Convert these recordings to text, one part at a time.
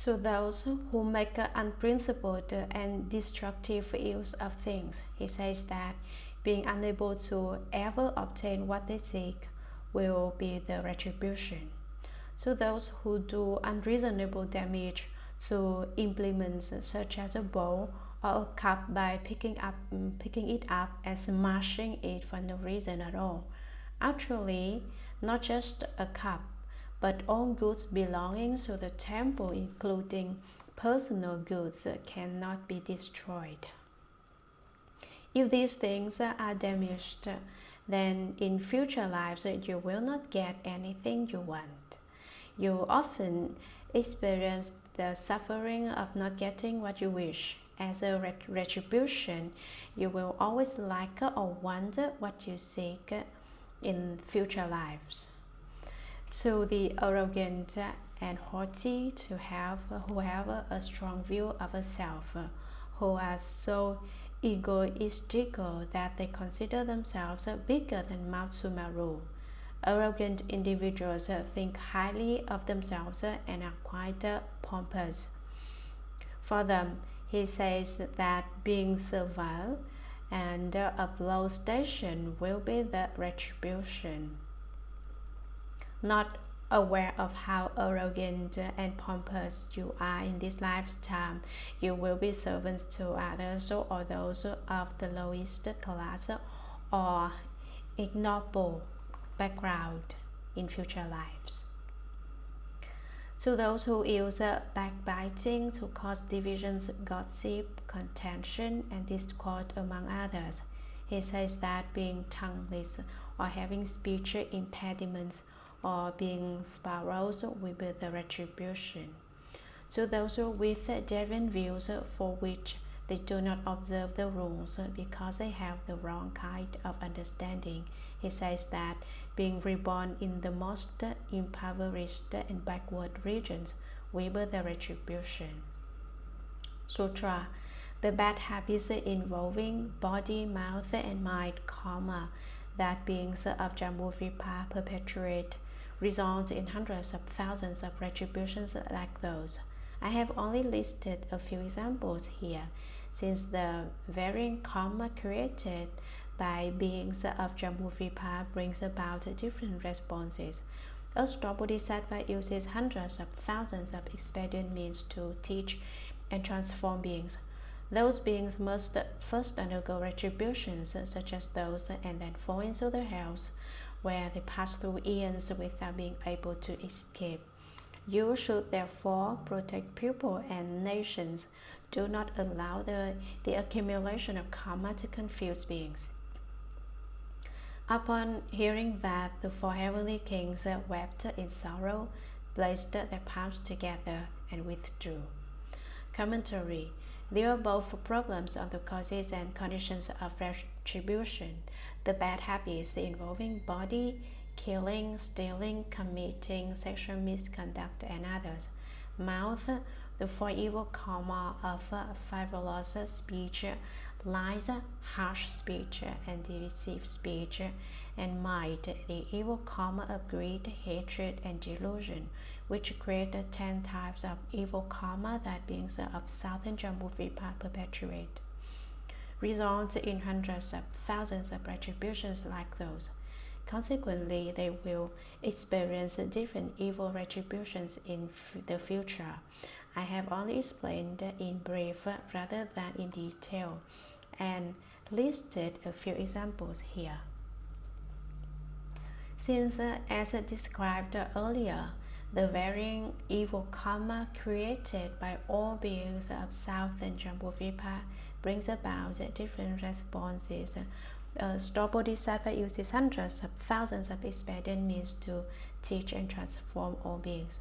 To those who make unprincipled and destructive use of things, he says that being unable to ever obtain what they seek will be the retribution. To those who do unreasonable damage to implements such as a bowl or a cup by picking it up and smashing it for no reason at all. Actually, not just a cup, but all goods belonging to the temple, including personal goods, cannot be destroyed. If these things are damaged, then in future lives you will not get anything you want. You often experience the suffering of not getting what you wish. As a retribution, you will always like or want what you seek in future lives. To the arrogant and haughty, who have a strong view of a self, who are so egoistical that they consider themselves bigger than Mount Sumeru. Arrogant individuals think highly of themselves and are quite pompous. For them, he says that being servile and of low station will be the retribution. Not aware of how arrogant and pompous you are in this lifetime, you will be servants to others or those of the lowest class or ignoble background in future lives. To those who use backbiting to cause divisions, gossip, contention, and discord among others, he says that being tongueless or having speech impediments or being sparrows will be the retribution. To those with deviant views for which they do not observe the rules because they have the wrong kind of understanding, he says that being reborn in the most impoverished and backward regions will be the retribution. Sutra. The bad habits involving body, mouth, and mind karma that beings of Jambudvipa perpetuate result in hundreds of thousands of retributions like those. I have only listed a few examples here, since the varying karma created by beings of Jambudvipa brings about different responses. A strong Bodhisattva uses hundreds of thousands of expedient means to teach and transform beings. Those beings must first undergo retributions such as those and then fall into the hells, where they pass through eons without being able to escape. You should therefore protect people and nations. Do not allow the accumulation of karma to confuse beings. Upon hearing that, the four heavenly kings wept in sorrow, placed their palms together, and withdrew. Commentary. There are both problems of the causes and conditions of retribution. The bad habits involving body, killing, stealing, committing sexual misconduct, and others. Mouth, the four evil karma of frivolous speech, lies, harsh speech, and divisive speech, and mind, the evil karma of greed, hatred, and delusion, which create the 10 types of evil karma that beings of southern Jambudvipa perpetuate, results in hundreds of thousands of retributions like those. Consequently, they will experience different evil retributions in the future. I have only explained in brief rather than in detail, and listed a few examples here. Since, as described earlier, the varying evil karma created by all beings of southern Jambudvipa brings about different responses. A strong Bodhisattva uses hundreds of thousands of expedient means to teach and transform all beings.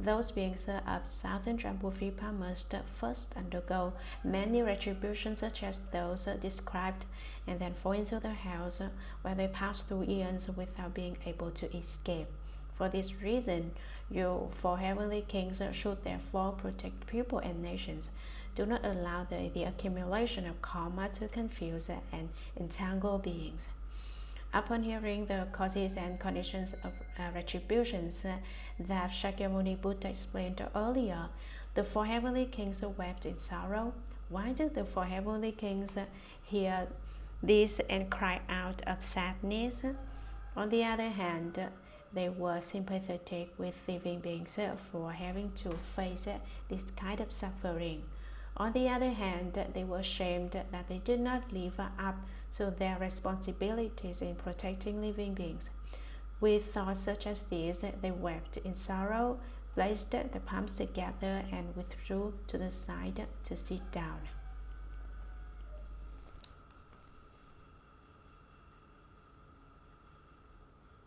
Those beings of southern Jambudvipa must first undergo many retributions such as those described, and then fall into the hells, where they pass through eons without being able to escape. For this reason, you four heavenly kings should therefore protect people and nations. Do not allow the accumulation of karma to confuse and entangle beings. Upon hearing the causes and conditions of retributions that Shakyamuni Buddha explained earlier, The four heavenly kings wept in sorrow. Why did the four heavenly kings hear this and cry out of sadness? On the other hand, they were sympathetic with living beings for having to face this kind of suffering. On the other hand, they were ashamed that they did not live up to their responsibilities in protecting living beings. With thoughts such as these, they wept in sorrow, placed the palms together, and withdrew to the side to sit down.